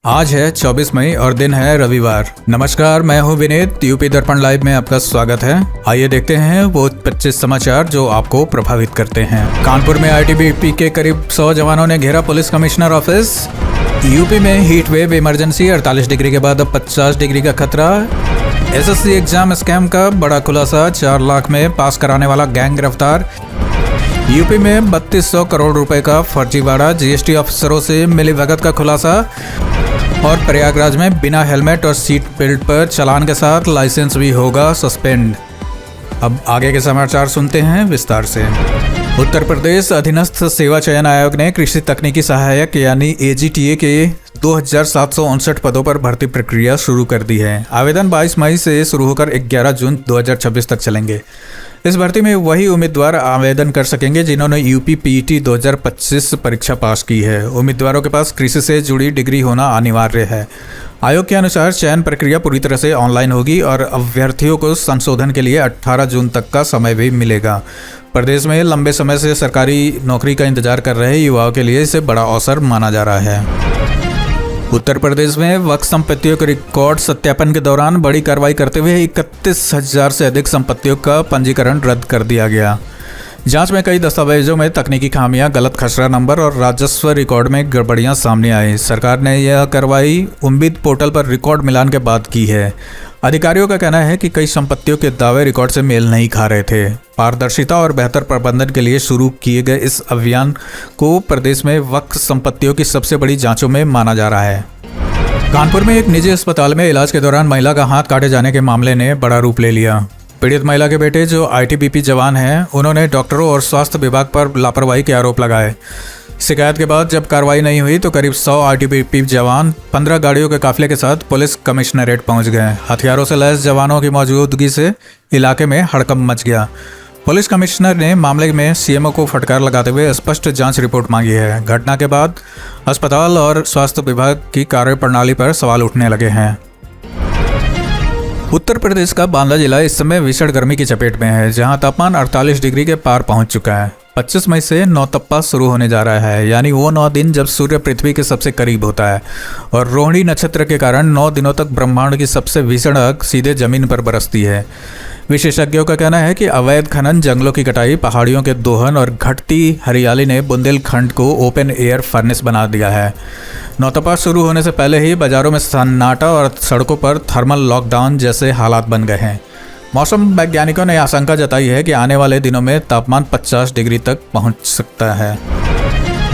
आज है 24 मई और दिन है रविवार। नमस्कार, मैं हूं विनीत। यूपी दर्पण लाइव में आपका स्वागत है। आइए देखते हैं वो 25 समाचार जो आपको प्रभावित करते हैं। कानपुर में आईटीबीपी के करीब 100 जवानों ने घेरा पुलिस कमिश्नर ऑफिस। यूपी में हीट वेव इमरजेंसी, 48 डिग्री के बाद अब 50 डिग्री का खतरा। एसएससी एग्जाम स्कैम का बड़ा खुलासा, 4 लाख में पास कराने वाला गैंग गिरफ्तार। यूपी में 3200 करोड़ रुपए का फर्जीवाड़ा, जीएसटी अफसरों से मिली भगत का खुलासा। और प्रयागराज में बिना हेलमेट और सीट बेल्ट पर चालान के साथ लाइसेंस भी होगा सस्पेंड। अब आगे के समाचार सुनते हैं विस्तार से। उत्तर प्रदेश अधीनस्थ सेवा चयन आयोग ने कृषि तकनीकी सहायक यानी एजीटीए के 2759 पदों पर भर्ती प्रक्रिया शुरू कर दी है। आवेदन 22 मई से शुरू होकर 11 जून 2026 तक चलेंगे। इस भर्ती में वही उम्मीदवार आवेदन कर सकेंगे जिन्होंने यूपी पीईटी 2025 परीक्षा पास की है। उम्मीदवारों के पास कृषि से जुड़ी डिग्री होना अनिवार्य है। आयोग के अनुसार चयन प्रक्रिया पूरी तरह से ऑनलाइन होगी और अभ्यर्थियों को संशोधन के लिए 18 जून तक का समय भी मिलेगा। प्रदेश में लंबे समय से सरकारी नौकरी का इंतजार कर रहे युवाओं के लिए इसे बड़ा अवसर माना जा रहा है। उत्तर प्रदेश में वक्फ संपत्तियों के रिकॉर्ड सत्यापन के दौरान बड़ी कार्रवाई करते हुए 31,000 से अधिक संपत्तियों का पंजीकरण रद्द कर दिया गया। जांच में कई दस्तावेजों में तकनीकी खामियां, गलत खसरा नंबर और राजस्व रिकॉर्ड में गड़बड़ियां सामने आई। सरकार ने यह कार्रवाई उम्मीद पोर्टल पर रिकॉर्ड मिलान के बाद की है। अधिकारियों का कहना है कि कई संपत्तियों के दावे रिकॉर्ड से मेल नहीं खा रहे थे। पारदर्शिता और बेहतर प्रबंधन के लिए शुरू किए गए इस अभियान को प्रदेश में वक्फ संपत्तियों की सबसे बड़ी जांचों में माना जा रहा है। कानपुर में एक निजी अस्पताल में इलाज के दौरान महिला का हाथ काटे जाने के मामले ने बड़ा रूप ले लिया। पीड़ित महिला के बेटे जो आईटीबीपी जवान हैं, उन्होंने डॉक्टरों और स्वास्थ्य विभाग पर लापरवाही के आरोप लगाए। शिकायत के बाद जब कार्रवाई नहीं हुई तो करीब 100 आईटीबीपी जवान 15 गाड़ियों के काफिले के साथ पुलिस कमिश्नरेट पहुंच गए। हथियारों से लैस जवानों की मौजूदगी से इलाके में हड़कंप मच गया। पुलिस कमिश्नर ने मामले में सीएमओ को फटकार लगाते हुए स्पष्ट जांच रिपोर्ट मांगी है। घटना के बाद अस्पताल और स्वास्थ्य विभाग की कार्यप्रणाली पर सवाल उठने लगे हैं। उत्तर प्रदेश का बांदा जिला इस समय भीषण गर्मी की चपेट में है, जहां तापमान 48 डिग्री के पार पहुंच चुका है। 25 मई से नौतप्पा शुरू होने जा रहा है, यानी वो 9 दिन जब सूर्य पृथ्वी के सबसे करीब होता है और रोहिणी नक्षत्र के कारण 9 दिनों तक ब्रह्मांड की सबसे भीषण आग सीधे जमीन पर बरसती है। विशेषज्ञों का कहना है कि अवैध खनन, जंगलों की कटाई, पहाड़ियों के दोहन और घटती हरियाली ने बुंदेलखंड को ओपन एयर फर्नेस बना दिया है। नौतपा शुरू होने से पहले ही बाजारों में सन्नाटा और सड़कों पर थर्मल लॉकडाउन जैसे हालात बन गए हैं। मौसम वैज्ञानिकों ने आशंका जताई है कि आने वाले दिनों में तापमान 50 डिग्री तक पहुंच सकता है।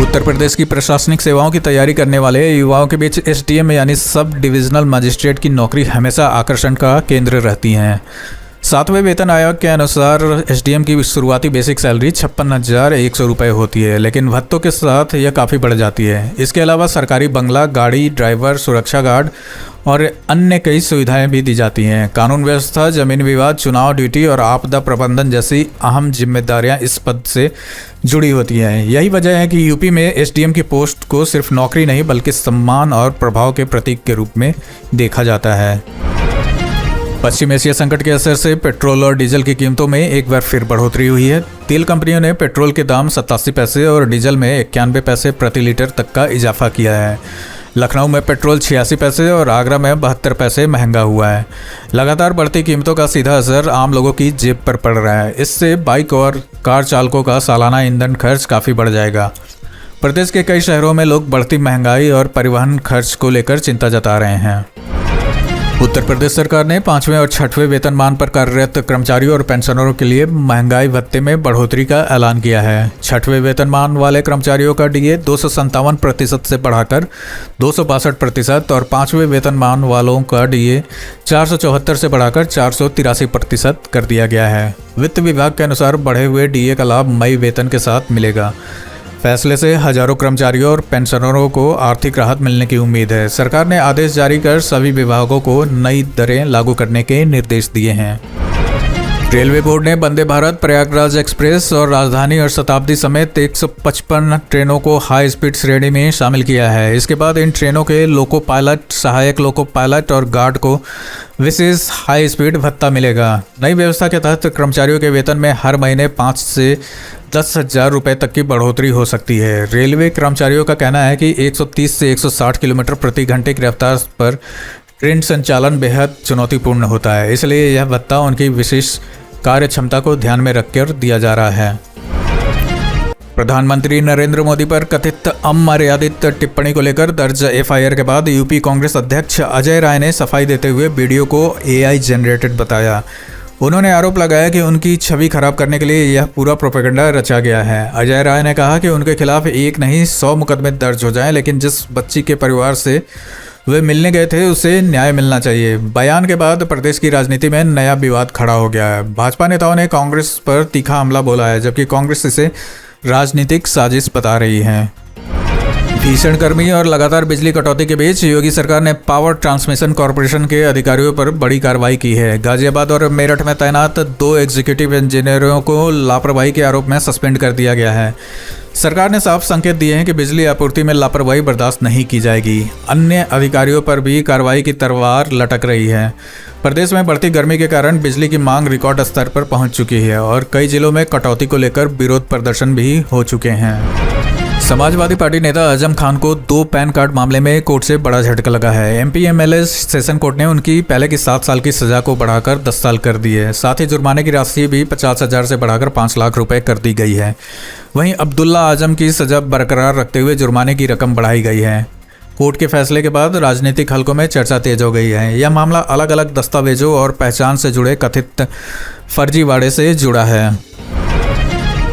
उत्तर प्रदेश की प्रशासनिक सेवाओं की तैयारी करने वाले युवाओं के बीच एसडीएम यानी सब डिविजनल मजिस्ट्रेट की नौकरी हमेशा आकर्षण का केंद्र रहती है। 7वें वेतन आयोग के अनुसार एसडीएम की शुरुआती बेसिक सैलरी 56,100 रुपये होती है, लेकिन भत्तों के साथ यह काफ़ी बढ़ जाती है। इसके अलावा सरकारी बंगला, गाड़ी, ड्राइवर, सुरक्षा गार्ड और अन्य कई सुविधाएं भी दी जाती हैं। कानून व्यवस्था, जमीन विवाद, चुनाव ड्यूटी और आपदा प्रबंधन जैसी अहम जिम्मेदारियां इस पद से जुड़ी होती हैं। यही वजह है कि यूपी में एसडीएम की पोस्ट को सिर्फ नौकरी नहीं बल्कि सम्मान और प्रभाव के प्रतीक के रूप में देखा जाता है। पश्चिम एशिया संकट के असर से पेट्रोल और डीजल की कीमतों में एक बार फिर बढ़ोतरी हुई है। तेल कंपनियों ने पेट्रोल के दाम 87 पैसे और डीजल में 91 पैसे प्रति लीटर तक का इजाफा किया है। लखनऊ में पेट्रोल 86 पैसे और आगरा में 72 पैसे महंगा हुआ है। लगातार बढ़ती कीमतों का सीधा असर आम लोगों की जेब पर पड़ रहा है। इससे बाइक और कार चालकों का सालाना ईंधन खर्च काफ़ी बढ़ जाएगा। प्रदेश के कई शहरों में लोग बढ़ती महंगाई और परिवहन खर्च को लेकर चिंता जता रहे हैं। उत्तर प्रदेश सरकार ने 5वें और 6वें वेतनमान पर कार्यरत कर्मचारियों और पेंशनरों के लिए महंगाई भत्ते में बढ़ोतरी का ऐलान किया है। 6वें वेतनमान वाले कर्मचारियों का डीए 257% से बढ़ाकर 262% और 5वें वेतनमान वालों का डीए 474 से बढ़ाकर 483% कर दिया गया है। वित्त विभाग के अनुसार बढ़े हुए डीए का लाभ मई वेतन के साथ मिलेगा। फैसले से हजारों कर्मचारियों और पेंशनरों को आर्थिक राहत मिलने की उम्मीद है। सरकार ने आदेश जारी कर सभी विभागों को नई दरें लागू करने के निर्देश दिए हैं। रेलवे बोर्ड ने वंदे भारत, प्रयागराज एक्सप्रेस और राजधानी और शताब्दी समेत 155 ट्रेनों को हाई स्पीड श्रेणी में शामिल किया है। इसके बाद इन ट्रेनों के लोको पायलट, सहायक लोको पायलट और गार्ड को विशेष हाई स्पीड भत्ता मिलेगा। नई व्यवस्था के तहत कर्मचारियों के वेतन में हर महीने 5 से 10,000 रुपये तक की बढ़ोतरी हो सकती है। रेलवे कर्मचारियों का कहना है कि 130 से 160 किलोमीटर प्रति घंटे की रफ्तार पर ट्रेन संचालन बेहद चुनौतीपूर्ण होता है, इसलिए यह भत्ता उनकी विशेष कार्य क्षमता को ध्यान में रखकर दिया जा रहा है। प्रधानमंत्री नरेंद्र मोदी पर कथित अमर्यादित टिप्पणी को लेकर दर्ज एफआईआर के बाद यूपी कांग्रेस अध्यक्ष अजय राय ने सफाई देते हुए वीडियो को एआई जनरेटेड बताया। उन्होंने आरोप लगाया कि उनकी छवि खराब करने के लिए यह पूरा प्रोपेगेंडा रचा गया है। अजय राय ने कहा कि उनके खिलाफ एक नहीं 100 मुकदमे दर्ज हो जाएं, लेकिन जिस बच्ची के परिवार से वे मिलने गए थे उसे न्याय मिलना चाहिए। बयान के बाद प्रदेश की राजनीति में नया विवाद खड़ा हो गया है। भाजपा नेताओं ने कांग्रेस पर तीखा हमला बोला है, जबकि कांग्रेस इसे राजनीतिक साजिश बता रही है। भीषण गर्मी और लगातार बिजली कटौती के बीच योगी सरकार ने पावर ट्रांसमिशन कॉरपोरेशन के अधिकारियों पर बड़ी कार्रवाई की है। गाजियाबाद और मेरठ में तैनात 2 एग्जीक्यूटिव इंजीनियरों को लापरवाही के आरोप में सस्पेंड कर दिया गया है। सरकार ने साफ संकेत दिए हैं कि बिजली आपूर्ति में लापरवाही बर्दाश्त नहीं की जाएगी। अन्य अधिकारियों पर भी कार्रवाई की तलवार लटक रही है। प्रदेश में बढ़ती गर्मी के कारण बिजली की मांग रिकॉर्ड स्तर पर पहुंच चुकी है और कई जिलों में कटौती को लेकर विरोध प्रदर्शन भी हो चुके हैं। समाजवादी पार्टी नेता आजम खान को 2 पैन कार्ड मामले में कोर्ट से बड़ा झटका लगा है। एमपी एमएलए सेशन कोर्ट ने उनकी पहले की 7 साल की सजा को बढ़ाकर 10 साल कर दी है। साथ ही जुर्माने की राशि भी 50,000 से बढ़ाकर 5 लाख रुपए कर दी गई है। वहीं अब्दुल्ला आजम की सजा बरकरार रखते हुए जुर्माने की रकम बढ़ाई गई है। कोर्ट के फैसले के बाद राजनीतिक हलकों में चर्चा तेज हो गई है। यह मामला अलग अलग दस्तावेजों और पहचान से जुड़े कथित फर्जीवाड़े से जुड़ा है।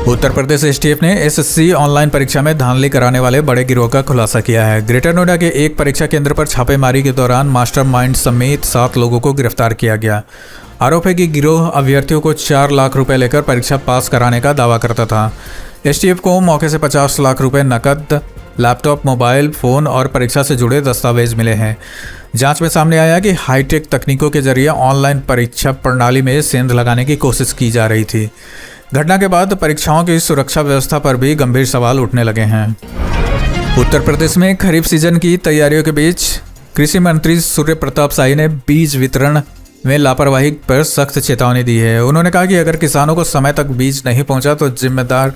उत्तर प्रदेश एसटीएफ ने एसएससी ऑनलाइन परीक्षा में धांधली कराने वाले बड़े गिरोह का खुलासा किया है। ग्रेटर नोएडा के एक परीक्षा केंद्र पर छापेमारी के दौरान मास्टरमाइंड समेत 7 लोगों को गिरफ्तार किया गया। आरोप है कि गिरोह अभ्यर्थियों को 4 लाख रुपए लेकर परीक्षा पास कराने का दावा करता था। एसटीएफ को मौके से 50 लाख रुपए नकद, लैपटॉप, मोबाइल फोन और परीक्षा से जुड़े दस्तावेज मिले हैं। जांच में सामने आया कि हाईटेक तकनीकों के जरिए ऑनलाइन परीक्षा प्रणाली में सेंध लगाने की कोशिश की जा रही थी। घटना के बाद परीक्षाओं की सुरक्षा व्यवस्था पर भी गंभीर सवाल उठने लगे हैं। उत्तर प्रदेश में खरीफ सीजन की तैयारियों के बीच कृषि मंत्री सूर्य प्रताप शाही ने बीज वितरण में लापरवाही पर सख्त चेतावनी दी है। उन्होंने कहा कि अगर किसानों को समय तक बीज नहीं पहुंचा तो जिम्मेदार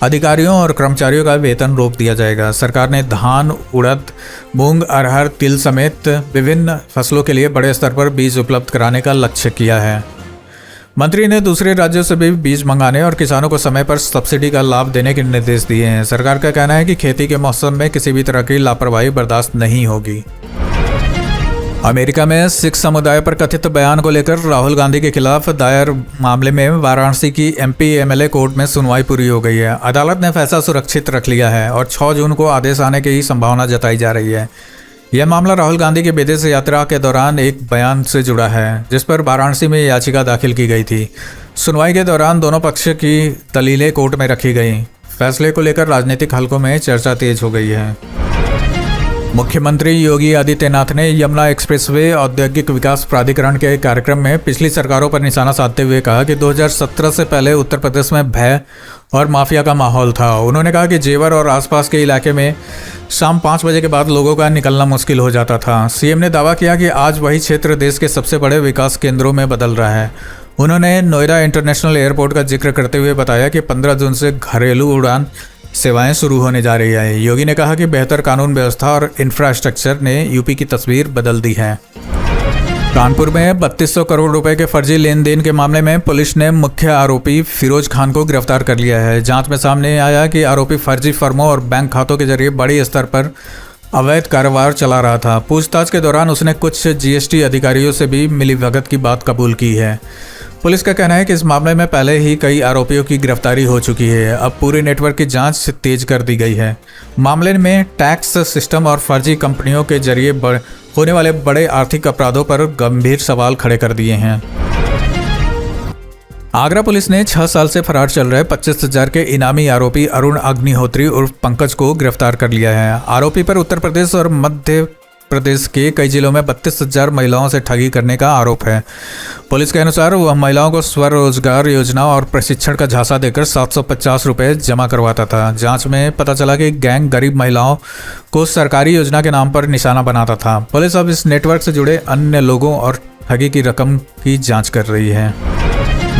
अधिकारियों और कर्मचारियों का वेतन रोक दिया जाएगा। सरकार ने धान, उड़द, मूंग, अरहर, तिल समेत विभिन्न फसलों के लिए बड़े स्तर पर बीज उपलब्ध कराने का लक्ष्य किया है। मंत्री ने दूसरे राज्यों से भी बीज मंगाने और किसानों को समय पर सब्सिडी का लाभ देने के निर्देश दिए हैं। सरकार का कहना है कि खेती के मौसम में किसी भी तरह की लापरवाही बर्दाश्त नहीं होगी। अमेरिका में सिख समुदाय पर कथित बयान को लेकर राहुल गांधी के खिलाफ दायर मामले में वाराणसी की एमपी एमएलए कोर्ट में सुनवाई पूरी हो गई है। अदालत ने फैसला सुरक्षित रख लिया है और 6 जून को आदेश आने की संभावना जताई जा रही है। यह मामला राहुल गांधी की विदेश यात्रा के दौरान एक बयान से जुड़ा है, जिस पर वाराणसी में याचिका दाखिल की गई थी। सुनवाई के दौरान दोनों पक्ष की दलीलें कोर्ट में रखी गईं। फैसले को लेकर राजनीतिक हलकों में चर्चा तेज हो गई है। मुख्यमंत्री योगी आदित्यनाथ ने यमुना एक्सप्रेसवे औद्योगिक विकास प्राधिकरण के कार्यक्रम में पिछली सरकारों पर निशाना साधते हुए कहा कि 2017 से पहले उत्तर प्रदेश में भय और माफिया का माहौल था। उन्होंने कहा कि जेवर और आसपास के इलाके में शाम 5 बजे के बाद लोगों का निकलना मुश्किल हो जाता था। सीएम ने दावा किया कि आज वही क्षेत्र देश के सबसे बड़े विकास केंद्रों में बदल रहा है। उन्होंने नोएडा इंटरनेशनल एयरपोर्ट का जिक्र करते हुए बताया कि 15 जून से घरेलू उड़ान सेवाएं शुरू होने जा रही है। योगी ने कहा कि बेहतर कानून व्यवस्था और इंफ्रास्ट्रक्चर ने यूपी की तस्वीर बदल दी है। कानपुर में 3200 करोड़ रुपए के फर्जी लेन देन के मामले में पुलिस ने मुख्य आरोपी फिरोज खान को गिरफ्तार कर लिया है। जांच में सामने आया कि आरोपी फर्जी फर्मों और बैंक खातों के जरिए बड़ी स्तर पर अवैध कारोबार चला रहा था। पूछताछ के दौरान उसने कुछ जीएसटी अधिकारियों से भी मिलीभगत की बात कबूल की है। पुलिस का कहना है कि इस मामले में पहले ही कई आरोपियों की गिरफ्तारी हो चुकी है। अब पूरे नेटवर्क की जांच तेज कर दी गई है। मामले में टैक्स सिस्टम और फर्जी कंपनियों के जरिए होने वाले बड़े आर्थिक अपराधों पर गंभीर सवाल खड़े कर दिए हैं। आगरा पुलिस ने 6 साल से फरार चल रहे 25,000 के इनामी आरोपी अरुण अग्निहोत्री उर्फ पंकज को गिरफ्तार कर लिया है। आरोपी पर उत्तर प्रदेश और मध्य प्रदेश के कई जिलों में 32,000 महिलाओं से ठगी करने का आरोप है। पुलिस के अनुसार वह महिलाओं को स्वरोजगार योजना और प्रशिक्षण का झांसा देकर 750 रुपये जमा करवाता था। जांच में पता चला कि गैंग गरीब महिलाओं को सरकारी योजना के नाम पर निशाना बनाता था। पुलिस अब इस नेटवर्क से जुड़े अन्य लोगों और ठगी की रकम की जाँच कर रही है।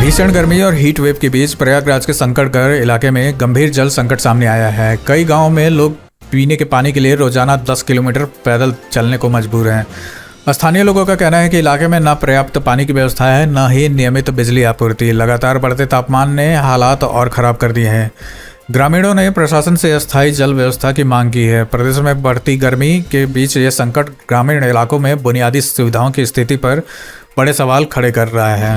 भीषण गर्मी और हीट वेव के बीच प्रयागराज के संकटगढ़ इलाके में गंभीर जल संकट सामने आया है। कई गाँवों में लोग पीने के पानी के लिए रोजाना 10 किलोमीटर पैदल चलने को मजबूर हैं। स्थानीय लोगों का कहना है कि इलाके में न पर्याप्त पानी की व्यवस्था है, न ही नियमित बिजली आपूर्ति। लगातार बढ़ते तापमान ने हालात और खराब कर दिए हैं। ग्रामीणों ने प्रशासन से अस्थायी जल व्यवस्था की मांग की है। प्रदेश में बढ़ती गर्मी के बीच ये संकट ग्रामीण इलाकों में बुनियादी सुविधाओं की स्थिति पर बड़े सवाल खड़े कर रहा है।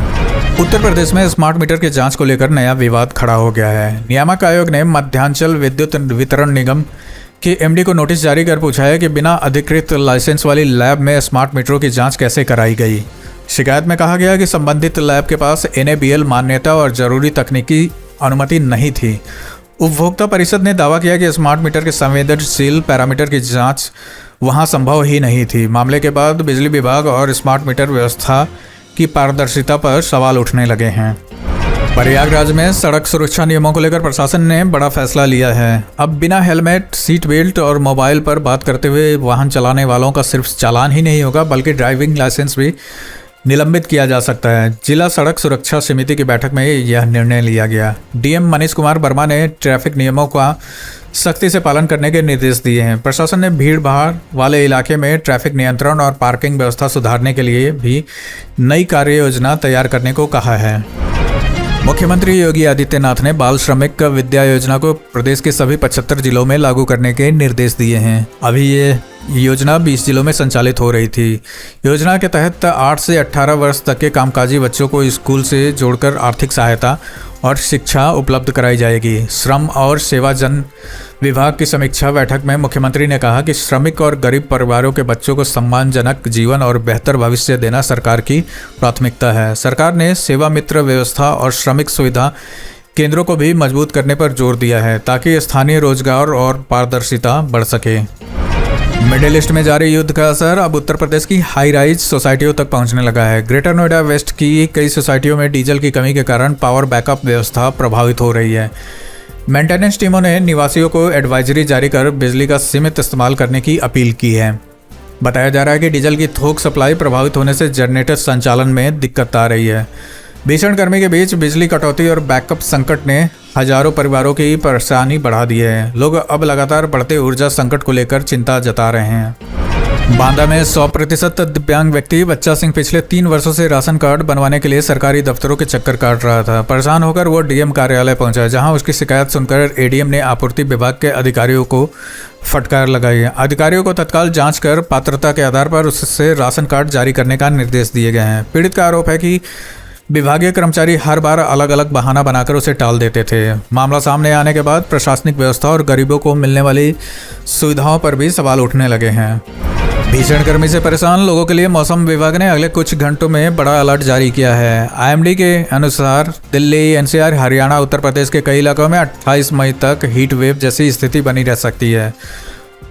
उत्तर प्रदेश में स्मार्ट मीटर की जांच को लेकर नया विवाद खड़ा हो गया है। नियामक आयोग ने मध्यांचल विद्युत वितरण निगम के एमडी को नोटिस जारी कर पूछा है कि बिना अधिकृत लाइसेंस वाली लैब में स्मार्ट मीटरों की जांच कैसे कराई गई। शिकायत में कहा गया कि संबंधित लैब के पास NABL मान्यता और जरूरी तकनीकी अनुमति नहीं थी। उपभोक्ता परिषद ने दावा किया कि स्मार्ट मीटर के संवेदनशील पैरामीटर की जांच वहां संभव ही नहीं थी। मामले के बाद बिजली विभाग और स्मार्ट मीटर व्यवस्था की पारदर्शिता पर सवाल उठने लगे हैं। प्रयागराज में सड़क सुरक्षा नियमों को लेकर प्रशासन ने बड़ा फैसला लिया है। अब बिना हेलमेट, सीट बेल्ट और मोबाइल पर बात करते हुए वाहन चलाने वालों का सिर्फ चालान ही नहीं होगा, बल्कि ड्राइविंग लाइसेंस भी निलंबित किया जा सकता है। जिला सड़क सुरक्षा समिति की बैठक में यह निर्णय लिया गया। डीएम मनीष कुमार वर्मा ने ट्रैफिक नियमों का सख्ती से पालन करने के निर्देश दिए हैं। प्रशासन ने भीड़ भाड़ वाले इलाके में ट्रैफिक नियंत्रण और पार्किंग व्यवस्था सुधारने के लिए भी नई कार्य योजना तैयार करने को कहा है। मुख्यमंत्री योगी आदित्यनाथ ने बाल श्रमिक विद्या योजना को प्रदेश के सभी 75 जिलों में लागू करने के निर्देश दिए हैं। अभी ये योजना 20 जिलों में संचालित हो रही थी। योजना के तहत 8 से 18 वर्ष तक के कामकाजी बच्चों को स्कूल से जोड़कर आर्थिक सहायता और शिक्षा उपलब्ध कराई जाएगी। श्रम और सेवाजन विभाग की समीक्षा बैठक में मुख्यमंत्री ने कहा कि श्रमिक और गरीब परिवारों के बच्चों को सम्मानजनक जीवन और बेहतर भविष्य देना सरकार की प्राथमिकता है। सरकार ने सेवा मित्र व्यवस्था और श्रमिक सुविधा केंद्रों को भी मजबूत करने पर जोर दिया है, ताकि स्थानीय रोजगार और पारदर्शिता बढ़ सके। मिडिल ईस्ट में जारी युद्ध का असर अब उत्तर प्रदेश की हाई राइज सोसाइटियों तक पहुंचने लगा है। ग्रेटर नोएडा वेस्ट की कई सोसाइटियों में डीजल की कमी के कारण पावर बैकअप व्यवस्था प्रभावित हो रही है। मेंटेनेंस टीमों ने निवासियों को एडवाइजरी जारी कर बिजली का सीमित इस्तेमाल करने की अपील की है। बताया जा रहा है कि डीजल की थोक सप्लाई प्रभावित होने से जनरेटर संचालन में दिक्कत आ रही है। भीषण गर्मी के बीच बिजली कटौती और बैकअप संकट ने हजारों परिवारों की परेशानी बढ़ा दी है। लोग अब लगातार बढ़ते ऊर्जा संकट को लेकर चिंता जता रहे हैं। बांदा में 100% दिव्यांग व्यक्ति बच्चा सिंह पिछले 3 वर्षों से राशन कार्ड बनवाने के लिए सरकारी दफ्तरों के चक्कर काट रहा था। परेशान होकर वो डीएम कार्यालय पहुंचा, जहां उसकी शिकायत सुनकर एडीएम ने आपूर्ति विभाग के अधिकारियों को फटकार लगाई। अधिकारियों को तत्काल जांच कर पात्रता के आधार पर उससे राशन कार्ड जारी करने का निर्देश दिए गए हैं। पीड़ित का आरोप है कि विभागीय कर्मचारी हर बार अलग अलग बहाना बनाकर उसे टाल देते थे। मामला सामने आने के बाद प्रशासनिक व्यवस्था और गरीबों को मिलने वाली सुविधाओं पर भी सवाल उठने लगे हैं। भीषण गर्मी से परेशान लोगों के लिए मौसम विभाग ने अगले कुछ घंटों में बड़ा अलर्ट जारी किया है। IMD के अनुसार दिल्ली, NCR, हरियाणा, उत्तर प्रदेश के कई इलाकों में 28 मई तक हीट वेव जैसी स्थिति बनी रह सकती है।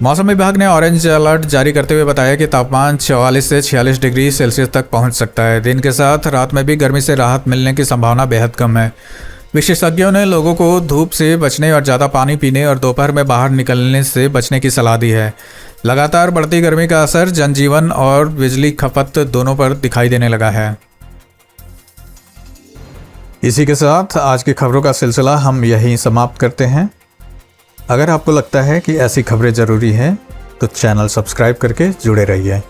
मौसम विभाग ने ऑरेंज अलर्ट जारी करते हुए बताया कि तापमान 44 से 46 डिग्री सेल्सियस तक पहुंच सकता है। दिन के साथ रात में भी गर्मी से राहत मिलने की संभावना बेहद कम है। विशेषज्ञों ने लोगों को धूप से बचने और ज़्यादा पानी पीने और दोपहर में बाहर निकलने से बचने की सलाह दी है। लगातार बढ़ती गर्मी का असर जनजीवन और बिजली खपत दोनों पर दिखाई देने लगा है। इसी के साथ आज की खबरों का सिलसिला हम यहीं समाप्त करते हैं। अगर आपको लगता है कि ऐसी खबरें ज़रूरी हैं तो चैनल सब्सक्राइब करके जुड़े रहिए।